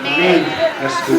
Amen. Let's go.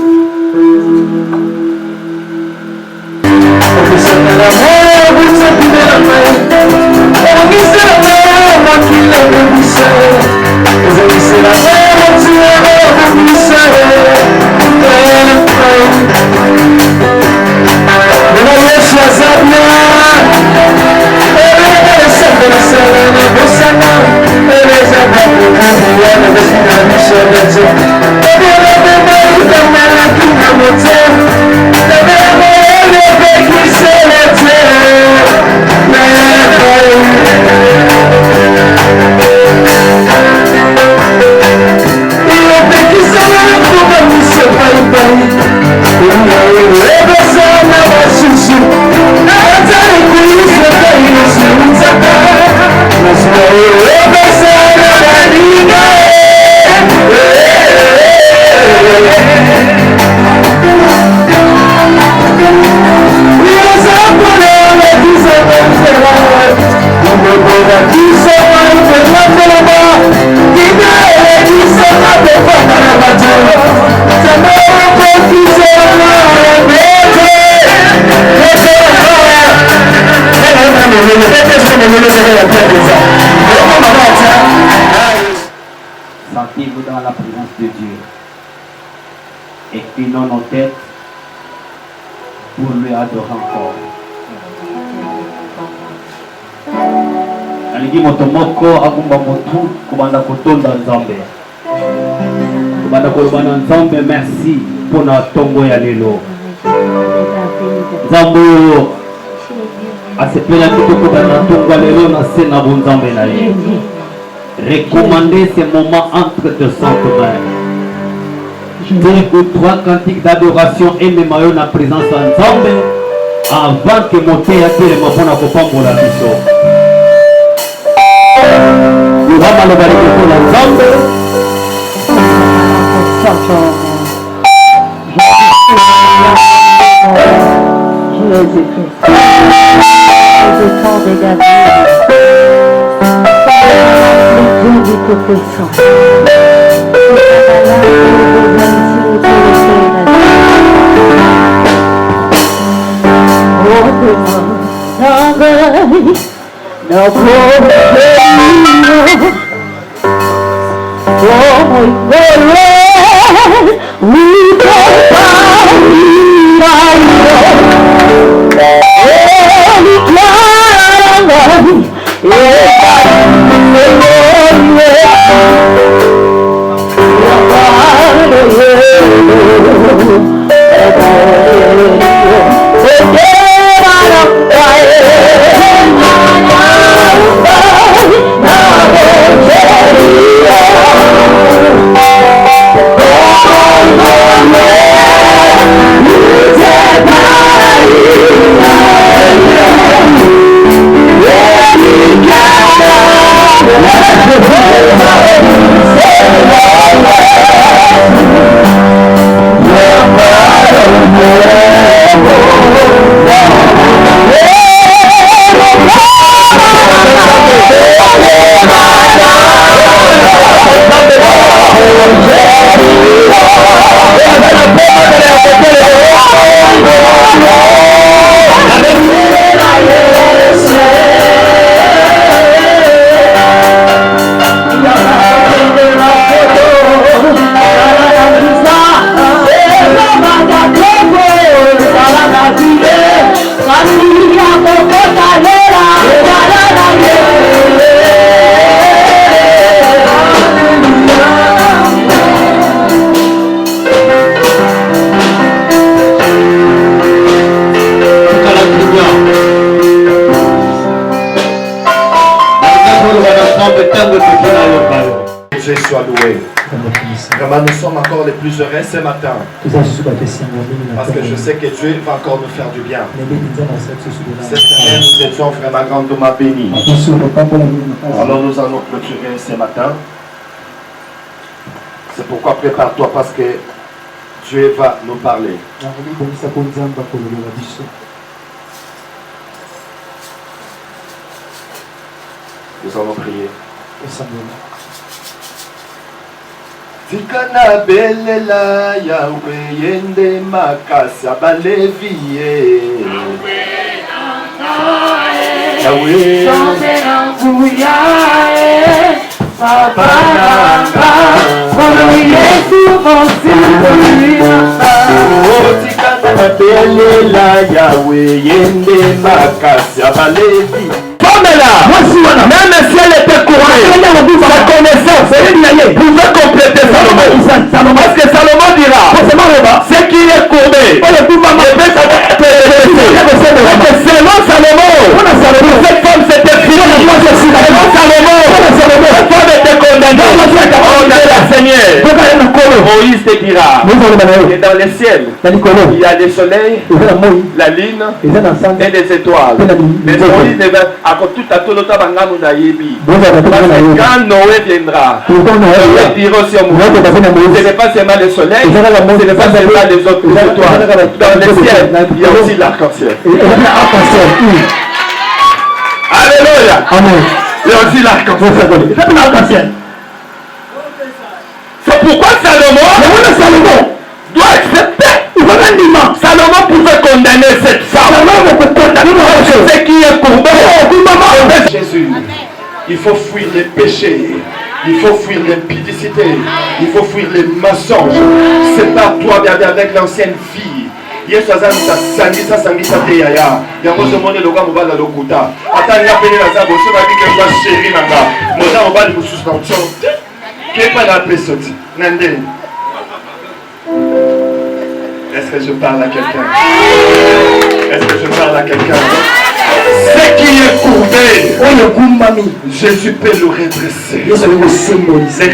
Sentez-vous dans la présence de Dieu. Inclinons nos têtes pour lui adorer encore. Nalingi moto moko akumba motu kubanda kotonda Nzambe. Kubanda kolobana Nzambe merci pour na tombo ya lelo. Nzambe asepela kitoko bana tonga lelo na se na bonzambe na ye. Recommandez ces moments entre tes saintes mains. Deux ou trois cantiques d'adoration et mes maillots en présence ensemble avant que mon thé attire les mamans à copan pour la mission. Nous allons le balayer pour l'ensemble. Jésus-Christ, le temps de David. Dieu du Tout-Puissant. Dieu soit loué. Vraiment, nous sommes encore les plus heureux ce matin. Parce que je sais que Dieu va encore nous faire du bien. Cette semaine, nous étions vraiment grandement bénis. Alors nous allons clôturer ce matin. C'est pourquoi prépare-toi parce que Dieu va nous parler. Nous allons prier. Tikana belela Yahweh yende makasa balevie Yahweh tikana belela Yahweh yende makasa balevie. Même si elle était couronnée, sa connaissance pouvait compléter Salomon. Parce que Salomon dira, ce qui est courbé, selon Salomon, cette femme s'était finie. Selon Salomon, cette femme était condamnée. Seigneur, Moïse te dira que dans les ciels, il y a des soleils, la lune et des étoiles. Mais Moïse ne va tout à tout le temps, quand Noé viendra, Noé dira aussi au monde, ce n'est pas seulement le soleil, ce n'est pas seulement les autres étoiles. Dans les ciels, il y a aussi l'arc-en-ciel. Alléluia. Il y a aussi l'arc-en-ciel. C'est pourquoi Salomon doit accepter. Salomon pouvait condamner cette femme. Ce qui est courbé. Jésus, il faut fuir les péchés. Il faut fuir l'impudicité. Il faut fuir les mensonges. C'est pas toi avec l'ancienne fille. Yesu azamisa sangisa te yaya yango somone loka mobala lokuta ata nga pene na zabo so babike kwa chéri nanga moza mobali mususu na utso kepa na pesoti na ndeni. Est-ce que je parle à quelqu'un? Est-ce que je parle à quelqu'un? Ce qui est courbé, Jésus peut le redresser. Le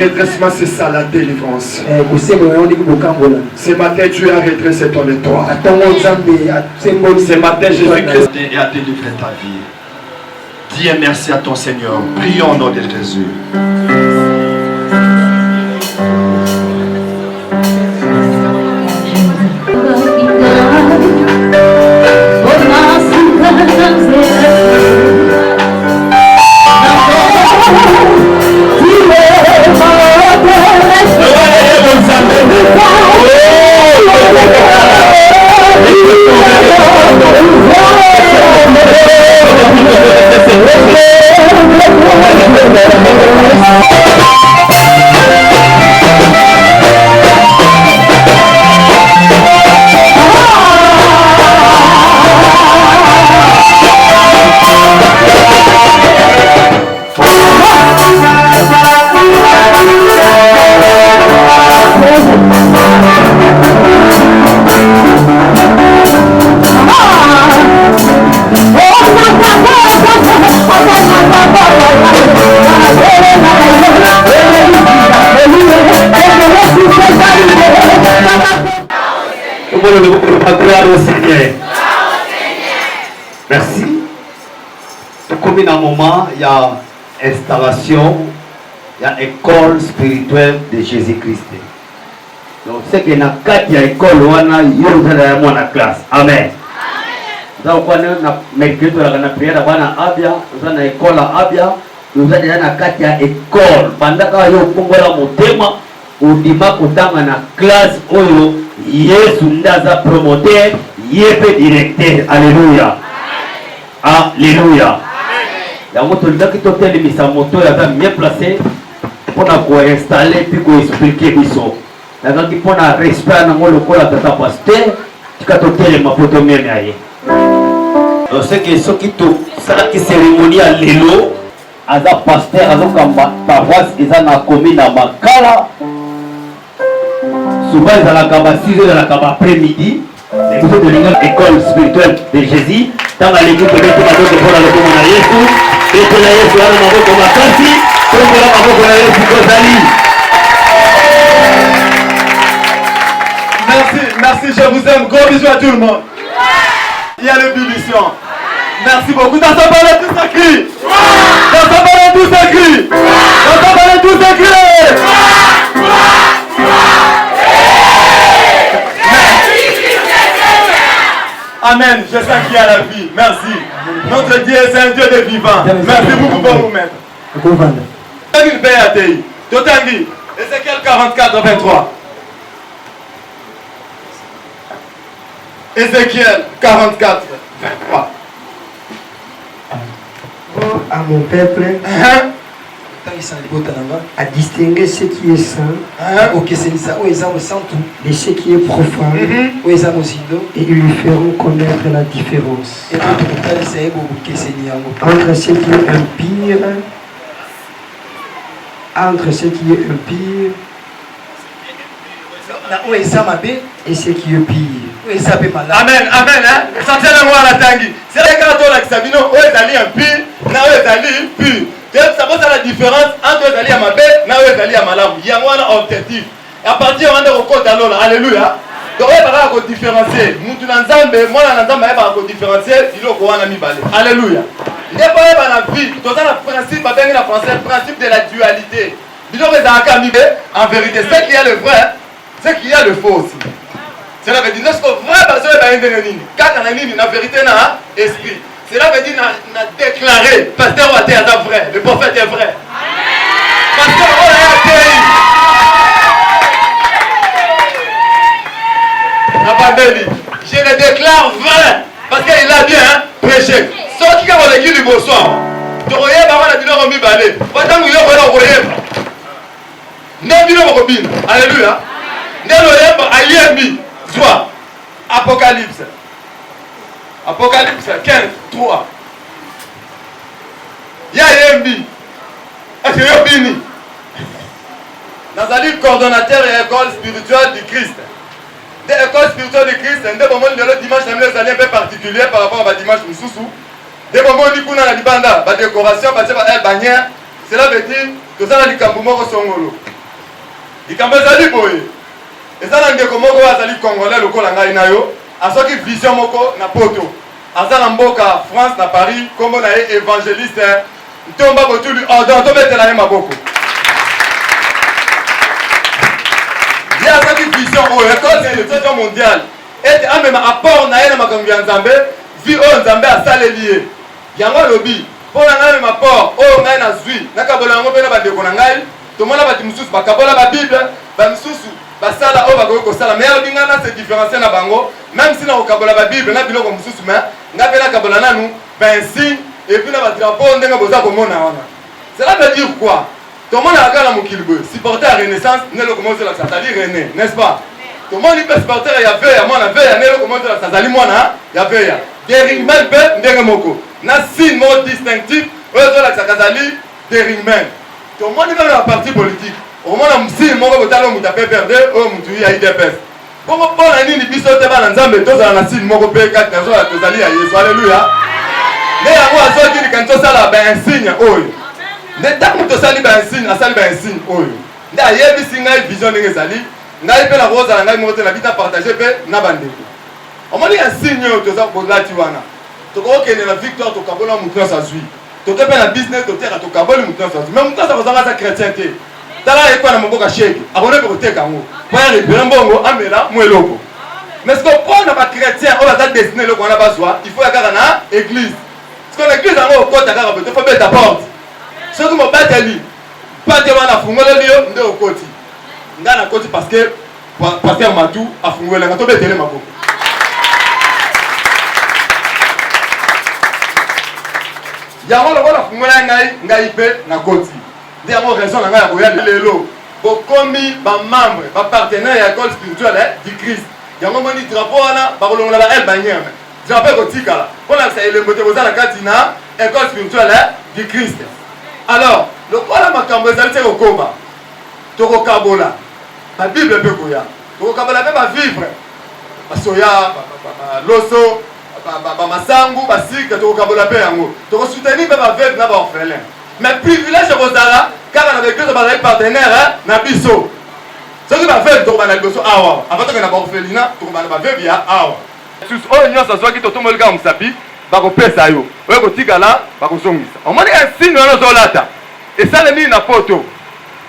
redressement, c'est ça la délivrance. Ce matin, Dieu a redressé ton étoile. Ce matin, Jésus-Christ a délivré ta vie. Dis merci à ton Seigneur. Prions au nom de Jésus. Merci. Comme dans un moment, il y a installation, il y a école spirituelle de Jésus-Christ. Donc, c'est qu'il y a 4 écoles, il y a la classe. Amen. Donc, on a mercredi, on a prié à Abia, on a une école à Abia, nous avons 4 écoles. Pendant que nous avons un thème, on dit que nous avons une classe, Yesu ndaza promoteur, yepe directeur. Alléluia. Alléluia. La moto qui totel misa moto ya bien placé pour installer puis pour expliquer biso. La qui pour respect na ngolo ko la tata pasteur, tika totel ma photo même aye. Donc c'est que ce qui to ça qui cérémonie à lelo, aza pasteur azo kamba paroisse eza na commune na Makala. Souvent, ils ont la 6 heures de l'après-midi. Les gens de l'école spirituelle de Jésus. Dans l'église de Jésus, merci, je vous aime. Gros bisous à tout le monde. Il y a le bénédiction. Merci beaucoup. Dans sa parole, tout s'écrit. Dans sa parole, tout s'écrit. Dans sa parole, tout s'écrit. Amen. Je sens qu'il y a la vie. Merci. Notre Dieu, c'est un Dieu de vivant. Merci beaucoup pour vous mettre. Totangi. Ézéchiel 44, 23. Ézéchiel 44, 23. À mon peuple, à distinguer ce qui est saint de ce qui est profane, et ils lui feront connaître la différence entre ce qui est impur, et ce qui est pire. Amen, amen, hein? Sentez-le-moi la tangi. C'est vrai que quand on a Sabino, où est allé un pire, n'a où est allé pur. Ça pose la différence entre les alliés à ma bête et les alliés à ma lame. Il y a un objectif. Et à partir de là, on alors, alléluia. Donc, il va falloir différencier. Nous, ensemble, moi, ensemble, il va falloir différencier. Il faut qu'on a mis balai. Alléluia. Il n'y a pas de vie. Dans le principe, avec la française, le principe de la dualité. Il faut en vérité, c'est qu'il y a le vrai, c'est qu'il y a le faux aussi. Cela veut dire que le vrai, c'est que quand on a une vérité, on a esprit. Cela veut dire qu'on a déclaré, pasteur Waté est vrai, le prophète est vrai. Pasteur Waté. Je le déclare vrai, parce qu'il a bien prêché. Sauf qu'il a l'église du bonsoir. Tu regardes, on a dit qu'on a mis balai. Pendant que on a alléluia. Soit Apocalypse. Apocalypse 15, 3. Ya Yembi. Est-ce que Yobini? Nazali coordonnateur et école spirituelle du Christ. Des écoles spirituelles du Christ, un des moments le dimanche, les alliés un peu particulier par rapport à dimanche Moussoussou. Des moments où on a libanda, la décoration, la bannière, cela veut dire que ça a dit Kamboumoko Songolo. Il Kambazali Boye. Et ça a dit que Moko Azali Congolais, le Kolanga Inayo, à ce qui vision Moko na poto. Azala Mboka, France, na Paris, comme on a évangéliste, Tomba Botulu, Ordon, Tombe Telaye Maboko. Il y a cette vision où l'école c'est le vision mondiale. Et même apport na yena makambi ya Nzambe, vi o Nzambe asale lié. Yango lobi, pour na même apport, o ngai na zui, na kabola ngo pe na bandeko na ngai, to mona ba timususu ba kabola ba Bible, ba misusu ba sala o ba ko sala, mais bingana se différencier na bango, même si na ko kabola ba Bible na biloko mususu mais na pe na kabola nanu, ben signe et puis na ba drapeau ndenga boza ko mona wana. Cela veut dire quoi? Tout le monde a regardé mon kilbe, supporter à Renaissance, n'est le comment c'est la Sazali René, n'est-ce pas? Tout le monde dit supporter à Yahvé, à moi la veille, n'est le comment c'est la Sazali moi na Yahvé. Deringmen peut n'engemoko. Na signe mot distinctif, eux de la Sazali Deringmen. Tout le monde est dans la partie politique. Au moins on signe mon botalo mutape perdre, au mutu ya IDPS. Comme on la nini biso te ba nzambe to za na signe mon pe 4 nazo la Sazali ya Yesu, alléluia. Mais à moi ça qui quand ça la ben signe oyo. Neta muto sali ba signe, asali ba signe oyo. Nda yebi singa vision ndenge sali, ngai pe la rose na ngai moto na bita partager pe na bandeko. Omoni un signe to za bola ti wana. To ko ke na victoire to kabola muto sa zui. To ke pe na business to terra to kabola muto sa zui. Même muto sa kozanga sa chrétien te. Tala ekwa na mboka sheke. Abone pe te kango. Pa ya rebira mbongo amela mweloko. Mais ce qu'on prend na ba chrétien, on va ça destiné le qu'on a besoin, il faut y avoir na église. Parce que l'église en haut côté à Karabe, il faut mettre ta porte. Ce que mon père dit, pas de mana fungole liyo nde okoti. Nga na koti parce que pasteur Matou a fungole nga to betele maboko. Yango lo la fungole ngai pe na koti. Ndi yango raison nga ya koya lelo. Bokomi ba membre, ba partenaire ya école spirituelle du Christ. Yango moni drapeau wana ba kolongola ba el banyer. Drapeau kotika. Pona ça ele moté bozala katina école spirituelle du Christ. Alors, le quoi la makambo ezali te kokoba tokokabola la Bible pe koya tokokabola pe ba vivre basoya loso ba masangu basika tokokabola pe yango tokosoutenir pe ba veuve na ba orphelin mais privilège bozala kaka na l'église ba partenaire na biso soki ba veuve tokobana liboso awa avant toke na ba orphelinat tokobana ba veuve ya awa tous oyo nyonso azwaki totomoli kaka mosapi bakopesa yo oyo kotikala bakosongisa omoni un signe wana ozolata esalemi na poto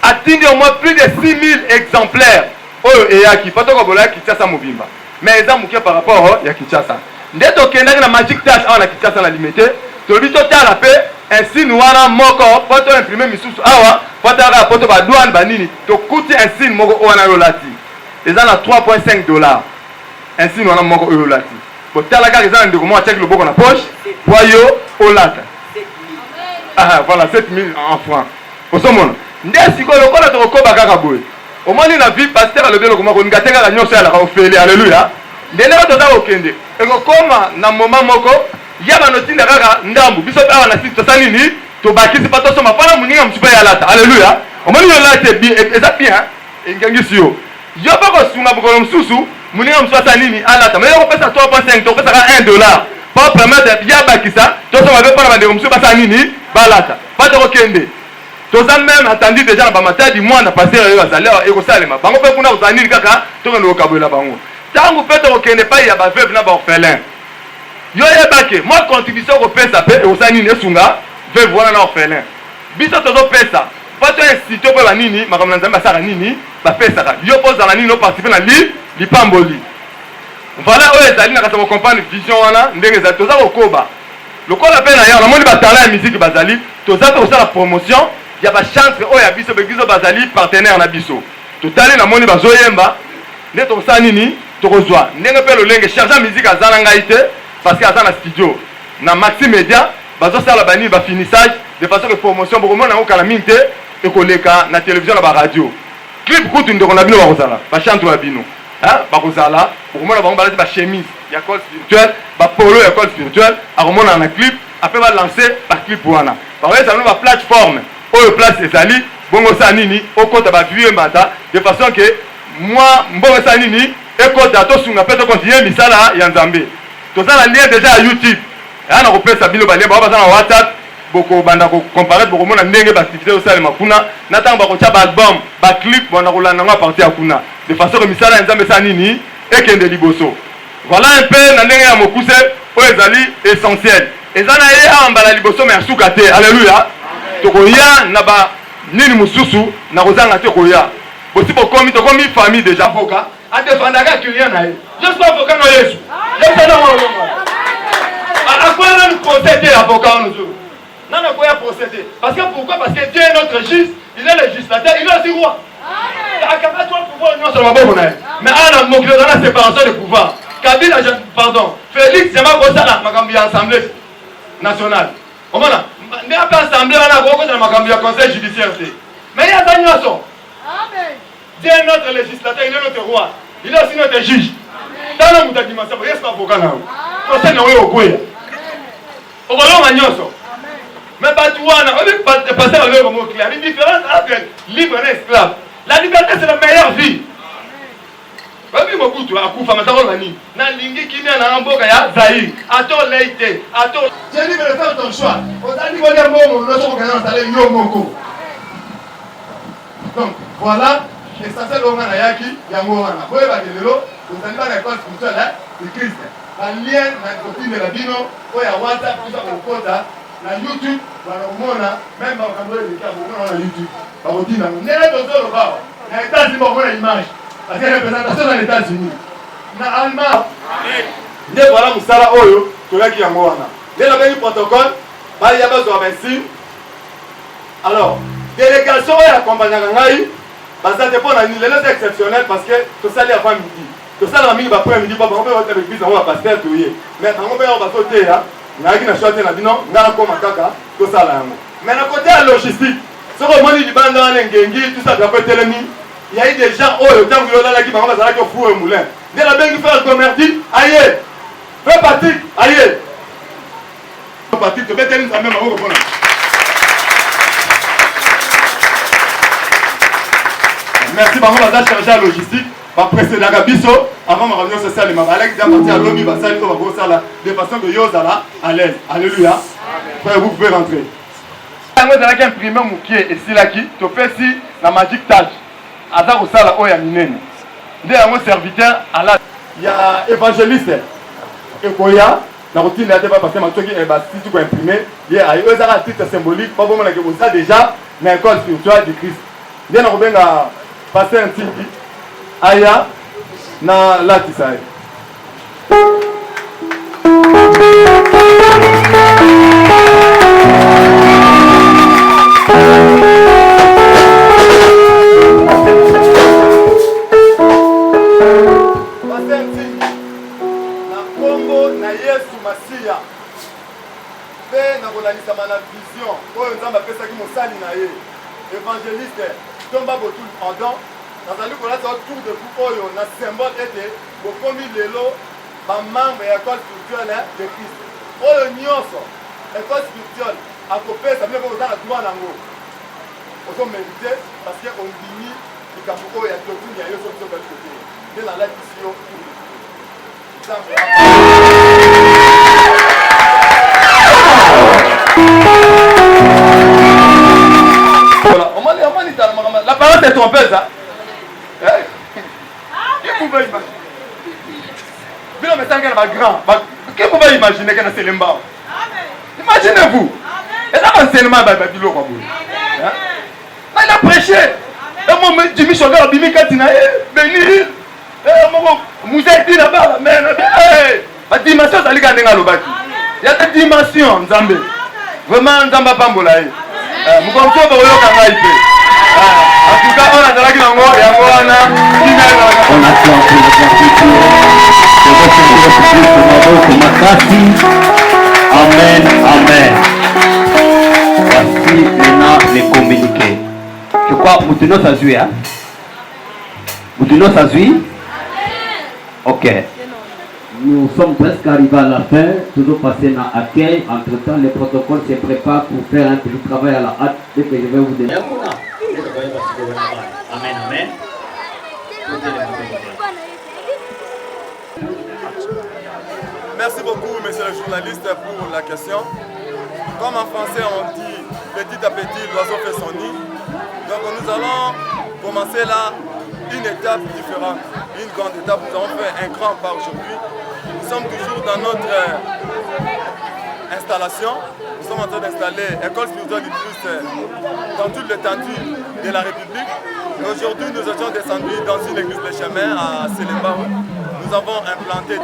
atindi au moins plus de 6000 exemplaires oyo eyaki po tokobola ya Kinshasa mobimba mais eza moke par rapport ya Kinshasa Nde tokendaki na Magic Touch awa na Kinshasa na limité tolobi totala mpe insigne wana moko po toimprime misusu awa po talaka po to badouane banini tokuti insigne moko wana lolati eza na 3.5 $. Insigne wana moko oyo olati botala kaka eza na ndeko moko atiaki loboko na poche po yo olata voilà 7 000 en francs osomona nde sikoyo lokola tokokoba kaka boye omoni na vie paster alobi eloko moko olinga te kaka nyonso yalaka ofele alleluya nde ndenge toza kokende ekokoma na moma moko ya banotinda kaka ndambu biso mpe awa na sisi tosali nini tobakisi mpa tosoma mpona moninga mosusu mpe yalata alleluya omoni yolate eza bien engengisi yo yo mpe kosunga bokolo mosusu moninga mosusu asala nini alata mais yo kopesa 3.5 tokopesaka $1 po permettre ya bakisa tosoma mpe mpona bandeko mosusu basala nini balata mpa tokokende toza même attendu déjà na bamatadi mwana paster oyo bazali awa ekosalema bango mpe kuna kozala nini kaka tokende kokabolela bango ntango mpe tokokende epai ya baveuve na baorphelin yo yebake mwa contribution kopesa mpe ekosala nini esunga veuve wana na orphelin biso tozopesa po toinsite mpe banini makambo na nzambe basala nini bapesaka yo mpo ozala nini oparticipe na lipamboli voilà oyo ezali na kasa bocomprendre vision wana ndenge ezali toza kokoba lokola mpe na yo namoni batala ya miziki bazali toza mpe kosala promotion ya bachantre oyo ya biso bebiso bazali partenaire na biso totali namoni bazoyemba nde tokosala nini tokozwa ndenge mpe lolenge charge ya miziki aza na ngai te parce que aza na studio na maxi media bazosala banini bafinissage de façon que promotion bokomona yango kala mingi te ekoleka na télévision na baradio clip kutu ndeko na bino bakozala bachantre na bino bakozala bokomona bango balati bachemise ya cole spirituelle bapolo ya cole spirituelle akomona na clip apres balance baclip wana bakoyesa bino baplateforme oyo place ezali bongo osala nini okota bavie embata de façon que mwa mbongo esala nini ekota tosunga mpe tokontinue misala ya nzambe toza na lien déjà ya youtube aya na kopesa bino balie bao baza na whatsapp bokobanda kocomparaître bokomona ndenge baactivité osalema kuna na ntango bakotya baalbum baclip banda kolanda yango apartir ya kuna de façon que misala ya nzambe esala nini ekende liboso voilà un peu na ndenge ya mokuse oyo ezali essentiel eza na ye awa mbala liboso me ya suka te alleluya tokoya na banini mosusu na kozanga te koya bosi bokomi tokomi famille déjà avocat adefandaka client na ye jesu avocat na yesu akoya nani procédé avocat wana ozolo nani akoya procédé parce que pourquoi parce que Dieu est notre juge il est législateur il est aussi roi akanga toi pouvoir nyonso na maboko na ye mais ana mokili oza na séparation de pouvoir kabila pardon félix yamba kosala makambo ya assemblée nationale omona nde ape assemblée wana akokozala makambo ya conseil judiciaire te mais ye aza nyonso Dieu est notre législateur il est notre roi il est aussi notre juge tana mutu adimasa bo yesu avocat na yo procès na oyo okweya okolonga nyonso mais bato wana oyebi passer aloyo komo clair la différence entre libre na esclave la liberté c'est la meilleure vie babi mokutu akufa masakoloba nini nalingi kimia na mboka ya Zaïre atolei te c'est libre de faire ton choix ozali kolia mbongo nyonso kokenda na salaire yo moko donc voilà essentiel oyo nga nayaki yango wana boyebaki lelo ozali bana école spirituelle de Christ balien na kotindela bino oyo ya whatsapp biso kokota na youtube banakomona meme bakambo oyo eleki bakomona na youtube bakotindango ndenge tozoloba na états-unis bakomona image parce que représentation na états-unis na allemand nde voilà mosala oyo toyaki yango wana nde nabengi protocole baya bazwa bainsigne alors délégation oyo akompagnaka ngai baza te mpo na nini lelo eza exceptionnel parce que tosali avant midi tosalaka mingi bapoint midi mpo bango mpe bata beglise yango bapaster toye mais bango mpe yango bazoteya nayaki na choix te na bino ngai nakoma kaka tosala yango mais na kote ya logistique soki omoni libanda wana engengi tusa drapo etelemi yai des gens oyo ntango yolalaki bango bazalaki ofu moulin nde nabengi frère gomerdi aye fe patik aye patik tobeteli nzambe maboko mpona merci bango baza chargé ya logistique baprécédaka biso avant makambo nyonso esalema balaki te apartir ya lobi basali to bakosala de façon que yo ozala à l'aise alléluia frère vous pouvez rentrer yango ezalaki imprimé mokie esilaki topesi na Magic Touch aza kosala oyo ya minene nde yango serviteur ala ya évangéliste ekoya na kotinda te parce que matoki basiti koimprime ye ayi oyo ezaka titre symbolique po bomonake boza déjà na école spirituelle de Christ nde na kobenga passer Ntingi aya na latisa ye évangéliste Tomba Botul Pendant. Dans un livre, autour de vous, on a symbole et au premier l'élo, ma membre et école spirituelle de Christ. Oh, nyonso, école spirituelle, à côté, ça vient vous dans la droite en haut. On peut méditer parce qu'on dit que quand vous avez tout le monde, il y a eu sur le côté. Mais la life ici, voilà, on m'a dit la parole est trompeuse, hein? Qui pouvait imaginer? Bien, mais tant qu'elle va grand, qui pouvait imaginer qu'elle a fait l'embarras? Imaginez-vous. Et dans l'enseignement, il a prêché. Et moi, Jimmy Shogar, Bimi Katina, Benir, Mouzeti là-bas, mais la dimension, ça lui a donné l'obaki. Il y a des dimensions, Nzambe. Vraiment, Nzamba Pambola. Vous comprenez pas où il y a. En tout cas, on a dit qu'il y a Amen, amen. Voici maintenant les communiqués. Je crois que Moutino s'azui, hein? Moutino s'azui? Ok. Nous sommes presque arrivés à la fin. Toujours passé dans l'accueil. Entre temps, les protocoles se préparent pour faire un petit travail à la hâte. Dès que je vais vous donner. Amen, amen. Merci beaucoup, monsieur le journaliste, pour la question. Comme en français on dit, petit à petit, l'oiseau fait son nid. Donc nous allons commencer là une étape différente, une grande étape. Nous avons fait un grand pas aujourd'hui. Nous sommes toujours dans notre installation. Nous sommes en train d'installer l'école spirituelle du Christ dans toute l'étendue de la République. Et aujourd'hui, nous étions descendus dans une église de chemin à Séléba. Nous avons implanté.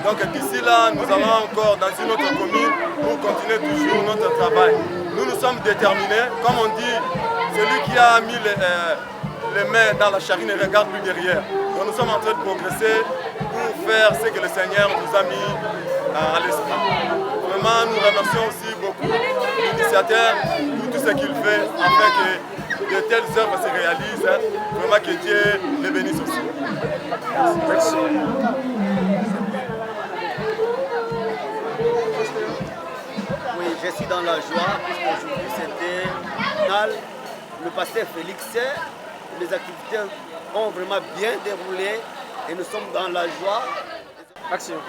Donc d'ici là, nous allons encore dans une autre commune pour continuer toujours notre travail. Nous sommes déterminés. Comme on dit, celui qui a mis les mains dans la charrue ne regarde plus derrière. Donc nous sommes en train de progresser pour faire ce que le Seigneur nous a mis à l'esprit. Vraiment, nous remercions aussi beaucoup l'initiateur pour tout ce qu'il fait afin que de telles œuvres se réalisent. Vraiment que Dieu les bénisse aussi. Merci. Oui, je suis dans la joie puisqu'aujourd'hui c'était le pasteur Félix. Les activités ont vraiment bien déroulé et nous sommes dans la joie. Action.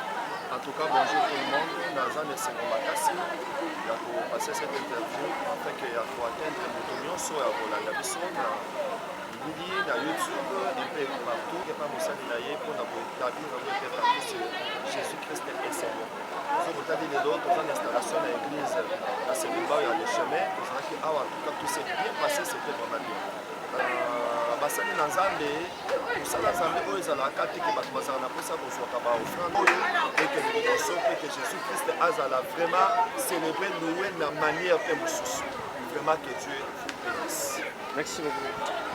En tout cas, bonjour tout le monde. Dans un essai de Makassi, il y a pour passer cette interview afin qu'il y a pour atteindre l'opinion sur la Biso, na YouTube, et puis partout, il n'y a pas de message pour établir Jésus-Christ est Seigneur. Nous avons dit les autres dans l'installation de l'église, dans ce débat, il y a le chemin, nous avons dit, en tout cas, tout s'est bien passé, c'était vraiment bien. basali na nzambe kosala nzambe oyo ezalaka teke bato bazala na mposa kozwaka baofrande oyo ekende liboso mpe ke jésus christ azala vraiment célébré noue na manière mpe mosusu vraiment que dieu bénisse. Merci beaucoup.